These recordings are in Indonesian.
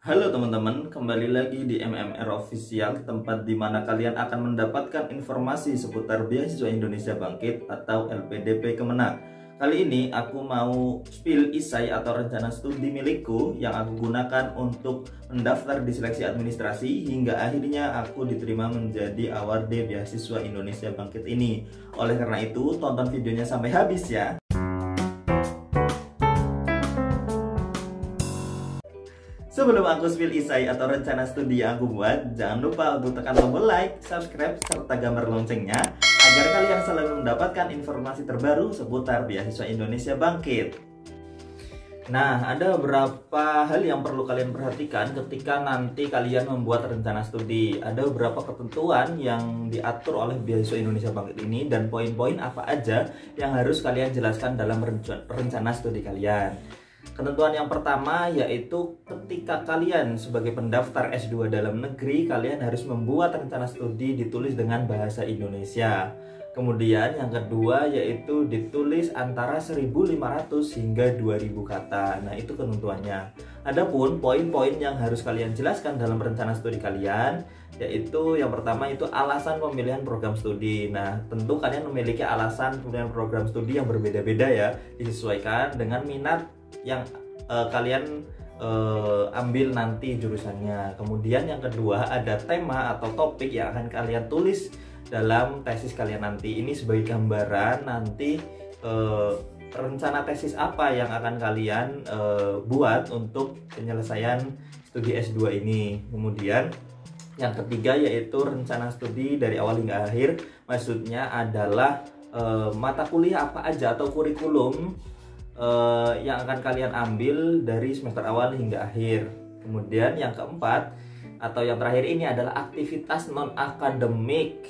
Halo teman-teman, kembali lagi di MMR Official, tempat di mana kalian akan mendapatkan informasi seputar Beasiswa Indonesia Bangkit atau LPDP Kemenang. Kali ini aku mau spill isai atau rencana studi milikku yang aku gunakan untuk mendaftar di seleksi administrasi hingga akhirnya aku diterima menjadi award Beasiswa Indonesia Bangkit ini. Oleh karena itu, tonton videonya sampai habis ya. Sebelum aku spill isai atau rencana studi yang aku buat, jangan lupa untuk tekan tombol like, subscribe, serta gambar loncengnya agar kalian selalu mendapatkan informasi terbaru seputar Beasiswa Indonesia Bangkit. Nah, ada beberapa hal yang perlu kalian perhatikan ketika nanti kalian membuat rencana studi. Ada beberapa ketentuan yang diatur oleh Beasiswa Indonesia Bangkit ini dan poin-poin apa aja yang harus kalian jelaskan dalam rencana studi kalian. Ketentuan yang pertama yaitu ketika kalian sebagai pendaftar S2 dalam negeri, kalian harus membuat rencana studi ditulis dengan bahasa Indonesia. Kemudian yang kedua yaitu ditulis antara 1.500 hingga 2.000 kata. Nah, itu ketentuannya. Adapun poin-poin yang harus kalian jelaskan dalam rencana studi kalian, yaitu yang pertama itu alasan pemilihan program studi. Nah, tentu kalian memiliki alasan pemilihan program studi yang berbeda-beda ya, disesuaikan dengan minat yang kalian ambil nanti jurusannya. Kemudian yang kedua ada tema atau topik yang akan kalian tulis dalam tesis kalian nanti. Ini sebagai gambaran nanti rencana tesis apa yang akan kalian buat untuk penyelesaian studi S2 ini. Kemudian yang ketiga yaitu rencana studi dari awal hingga akhir. Maksudnya adalah mata kuliah apa aja atau kurikulum yang akan kalian ambil dari semester awal hingga akhir. Kemudian yang keempat atau yang terakhir ini adalah aktivitas non-akademik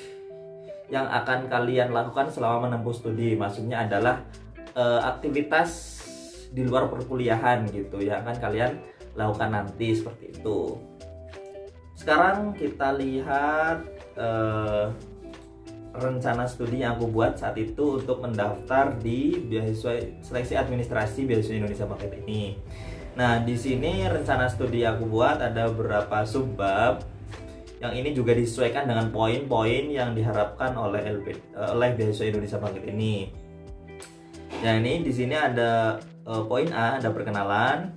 yang akan kalian lakukan selama menempuh studi. Maksudnya adalah aktivitas di luar perkuliahan gitu yang akan kalian lakukan nanti, seperti itu. Sekarang kita lihat rencana studi yang aku buat saat itu untuk mendaftar di beasiswa seleksi administrasi Beasiswa Indonesia Bangkit ini. Nah, di sini rencana studi yang aku buat ada beberapa subbab yang ini juga disesuaikan dengan poin-poin yang diharapkan oleh Beasiswa Indonesia Bangkit ini. Nah, ini di sini ada poin A ada perkenalan.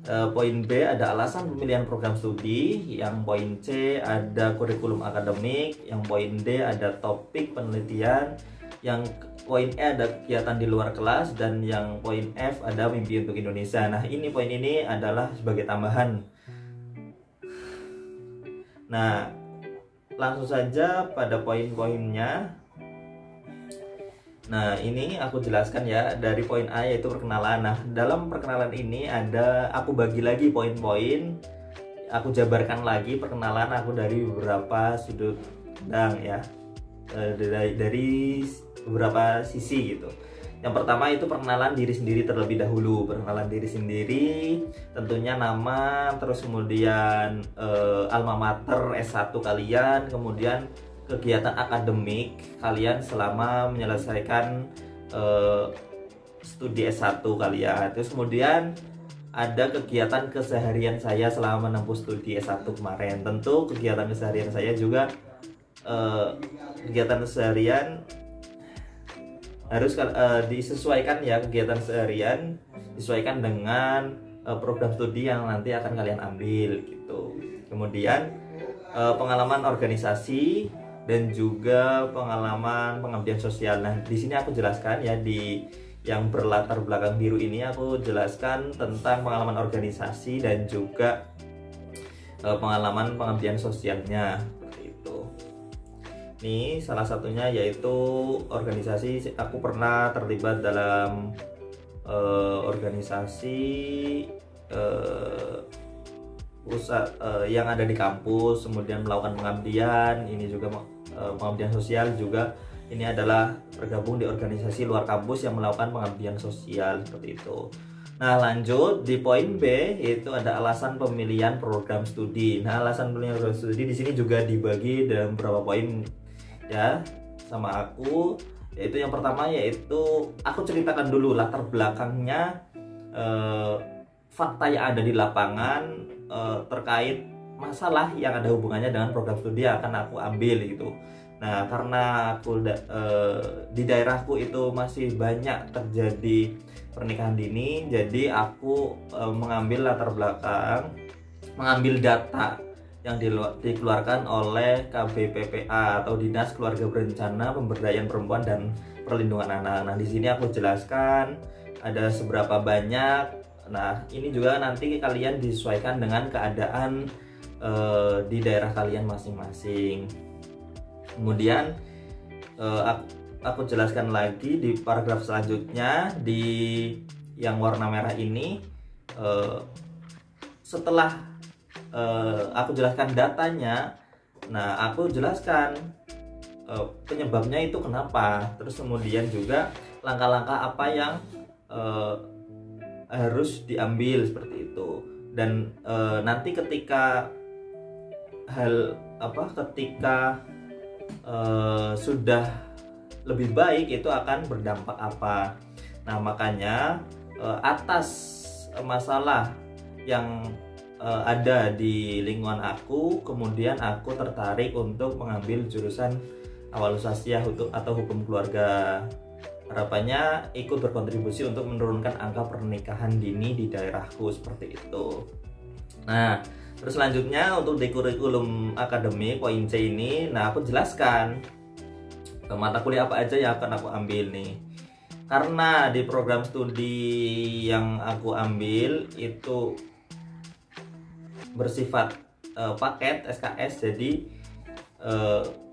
Poin B ada alasan pemilihan program studi, yang poin C ada kurikulum akademik, yang poin D ada topik penelitian, yang poin E ada kegiatan di luar kelas, dan yang poin F ada mimpi untuk Indonesia. Nah, ini poin ini adalah sebagai tambahan. Nah, langsung saja pada poin-poinnya. Nah, ini aku jelaskan ya dari poin A yaitu perkenalan. Nah, dalam perkenalan ini aku bagi lagi poin-poin, aku jabarkan lagi perkenalan aku dari beberapa sudut pandang ya, dari beberapa sisi gitu. Yang pertama itu perkenalan diri sendiri terlebih dahulu. Perkenalan diri sendiri tentunya nama, terus kemudian alma mater S1 kalian, kemudian kegiatan akademik kalian selama menyelesaikan studi S1 kalian. Terus kemudian ada kegiatan keseharian saya selama menempuh studi S1 kemarin. Tentu kegiatan keseharian saya juga kegiatan keseharian harus disesuaikan ya, kegiatan seharian disesuaikan dengan program studi yang nanti akan kalian ambil gitu. Kemudian pengalaman organisasi dan juga pengalaman pengabdian sosial. Nah, di sini aku jelaskan ya, di yang berlatar belakang biru ini aku jelaskan tentang pengalaman organisasi dan juga pengalaman pengabdian sosialnya, seperti itu. Ini salah satunya yaitu organisasi. Aku pernah terlibat dalam organisasi yang ada di kampus, kemudian melakukan pengabdian. Ini juga pengabdian sosial juga. Ini adalah bergabung di organisasi luar kampus yang melakukan pengabdian sosial, seperti itu. Nah, lanjut di poin B yaitu ada alasan pemilihan program studi. Nah, alasan pemilihan program studi di sini juga dibagi dalam beberapa poin ya sama aku. Yaitu yang pertama yaitu aku ceritakan dulu latar belakangnya, fakta yang ada di lapangan terkait masalah yang ada hubungannya dengan program studi yang akan aku ambil gitu. Nah, karena aku di daerahku itu masih banyak terjadi pernikahan dini, jadi aku mengambil latar belakang, mengambil data yang dikeluarkan oleh KBPPA atau Dinas Keluarga Berencana Pemberdayaan Perempuan dan Perlindungan Anak. Nah, di sini aku jelaskan ada seberapa banyak. Nah, ini juga nanti kalian disesuaikan dengan keadaan di daerah kalian masing-masing. Kemudian aku jelaskan lagi di paragraf selanjutnya di yang warna merah ini. Setelah aku jelaskan datanya, nah aku jelaskan penyebabnya itu kenapa, terus kemudian juga langkah-langkah apa yang harus diambil seperti itu. Dan nanti ketika sudah lebih baik itu akan berdampak apa. Nah, makanya atas masalah yang ada di lingkungan aku, kemudian aku tertarik untuk mengambil jurusan awal usaha atau hukum keluarga. Harapannya ikut berkontribusi untuk menurunkan angka pernikahan dini di daerahku seperti itu. Nah, terus selanjutnya untuk di kurikulum akademik poin C ini, nah aku jelaskan mata kuliah apa aja yang akan aku ambil nih. Karena di program studi yang aku ambil itu bersifat paket SKS, jadi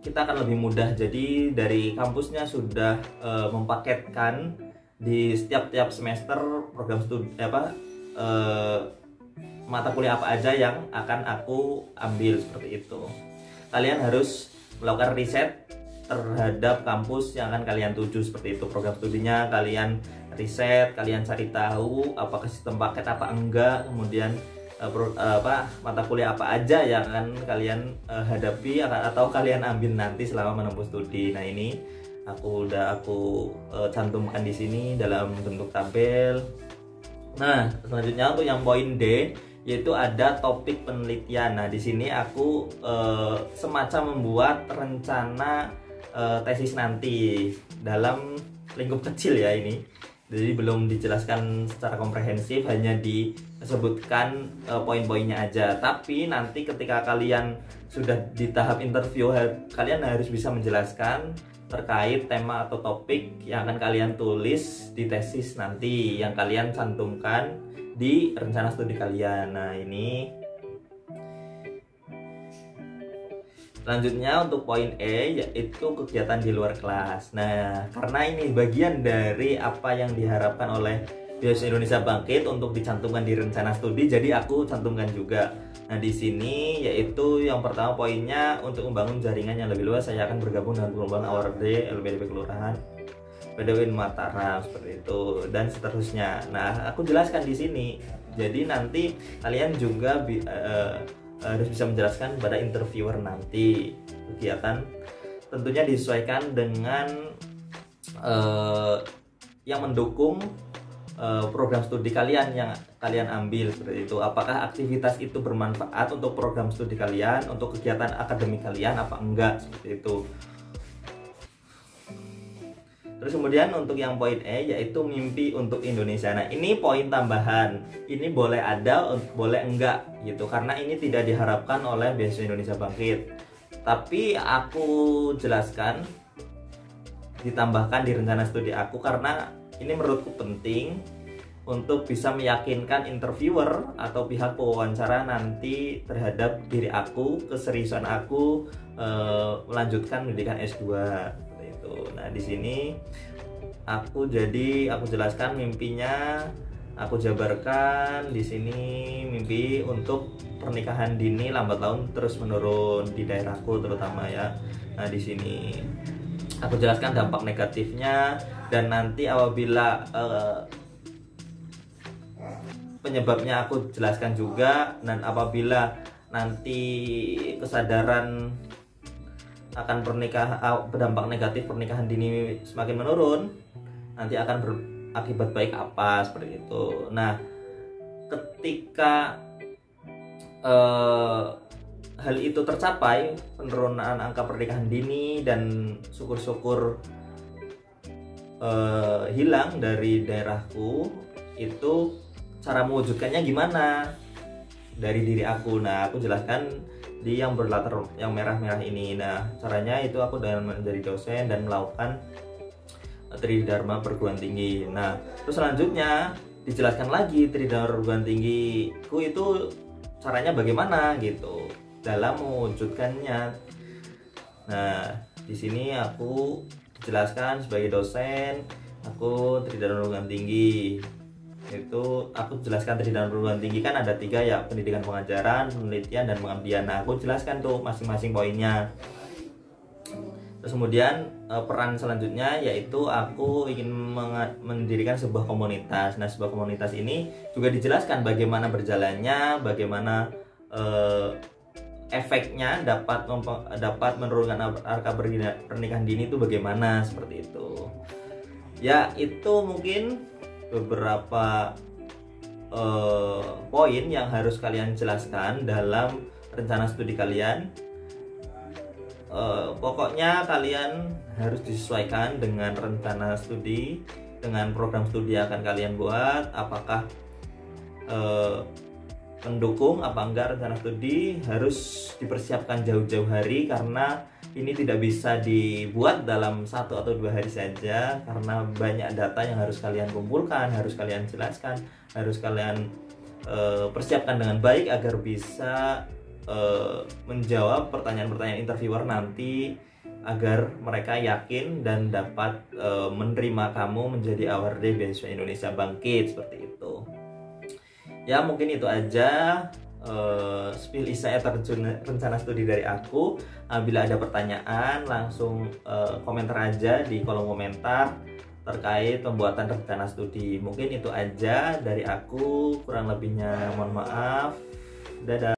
kita akan lebih mudah. Jadi dari kampusnya sudah mempaketkan di setiap semester program studi mata kuliah apa aja yang akan aku ambil seperti itu. Kalian harus melakukan riset terhadap kampus yang akan kalian tuju seperti itu. Program studinya kalian riset, kalian cari tahu apakah sistem paket apa enggak, kemudian mata kuliah apa aja yang akan kalian hadapi atau kalian ambil nanti selama menempuh studi. Nah, ini aku cantumkan di sini dalam bentuk tabel. Nah, selanjutnya untuk yang poin D, yaitu ada topik penelitian. Nah, di sini aku semacam membuat rencana tesis nanti dalam lingkup kecil ya ini. Jadi belum dijelaskan secara komprehensif, hanya disebutkan poin-poinnya aja. Tapi nanti ketika kalian sudah di tahap interview, kalian harus bisa menjelaskan terkait tema atau topik yang akan kalian tulis di tesis nanti, yang kalian cantumkan di rencana studi kalian. Nah, ini selanjutnya untuk poin E, yaitu kegiatan di luar kelas. Nah, karena ini bagian dari apa yang diharapkan oleh Beasiswa Indonesia Bangkit untuk dicantumkan di rencana studi, jadi aku cantumkan juga. Nah, di sini yaitu yang pertama poinnya, untuk membangun jaringan yang lebih luas, saya akan bergabung dengan perkumpulan AWARD LPDP Kelurahan PDW Mataram seperti itu, dan seterusnya. Nah, aku jelaskan di sini. Jadi nanti kalian juga harus bisa menjelaskan pada interviewer nanti. Kegiatan tentunya disesuaikan dengan yang mendukung program studi kalian yang kalian ambil seperti itu. Apakah aktivitas itu bermanfaat untuk program studi kalian, untuk kegiatan akademik kalian apa enggak, seperti itu. Terus kemudian untuk yang poin E, yaitu mimpi untuk Indonesia. Nah, ini poin tambahan. Ini boleh ada, boleh enggak gitu, karena ini tidak diharapkan oleh Beasiswa Indonesia Bangkit. Tapi aku jelaskan, ditambahkan di rencana studi aku, karena ini menurutku penting untuk bisa meyakinkan interviewer atau pihak pewawancara nanti terhadap diri aku, keseriusan aku melanjutkan pendidikan S2. Nah, di sini aku jelaskan mimpinya, aku jabarkan di sini mimpi untuk pernikahan dini lambat laun terus menurun di daerahku terutama ya. Nah, di sini aku jelaskan dampak negatifnya, dan nanti apabila penyebabnya aku jelaskan juga, dan apabila nanti kesadaran akan berdampak negatif pernikahan dini semakin menurun, nanti akan berakibat baik apa seperti itu. Nah, ketika eh, hal itu tercapai, penurunan angka pernikahan dini, dan syukur-syukur hilang dari daerahku, itu cara mewujudkannya gimana dari diri aku. Nah, aku jelaskan di yang berlatar yang merah-merah ini. Nah, caranya itu aku dengan menjadi dosen dan melakukan Tridharma perguruan tinggi. Nah, terus selanjutnya dijelaskan lagi Tridharma perguruan tinggiku itu caranya bagaimana gitu dalam mewujudkannya. Nah, di sini aku jelaskan sebagai dosen, aku Tridharma perguruan tinggi. Itu aku jelaskan Tridharma perguruan tinggi kan ada 3 ya, pendidikan pengajaran, penelitian, dan pengabdian. Nah, aku jelaskan tuh masing-masing poinnya. Terus kemudian peran selanjutnya yaitu aku ingin mendirikan sebuah komunitas. Nah, sebuah komunitas ini juga dijelaskan bagaimana berjalannya, bagaimana efeknya dapat menurunkan angka pernikahan dini itu bagaimana, seperti itu. Ya, itu mungkin beberapa poin yang harus kalian jelaskan dalam rencana studi kalian. Pokoknya kalian harus disesuaikan dengan rencana studi, dengan program studi yang akan kalian buat. Apakah mendukung apa enggak rencana studi, harus dipersiapkan jauh-jauh hari, karena ini tidak bisa dibuat dalam 1 atau 2 hari saja, karena banyak data yang harus kalian kumpulkan, harus kalian jelaskan, harus kalian persiapkan dengan baik agar bisa menjawab pertanyaan-pertanyaan interviewer nanti, agar mereka yakin dan dapat menerima kamu menjadi award beasiswa Indonesia Bangkit, seperti itu. Ya, mungkin itu aja spill Isai atau rencana studi dari aku. Bila ada pertanyaan langsung komentar aja di kolom komentar terkait pembuatan rencana studi. Mungkin itu aja dari aku, kurang lebihnya mohon maaf. Dadah.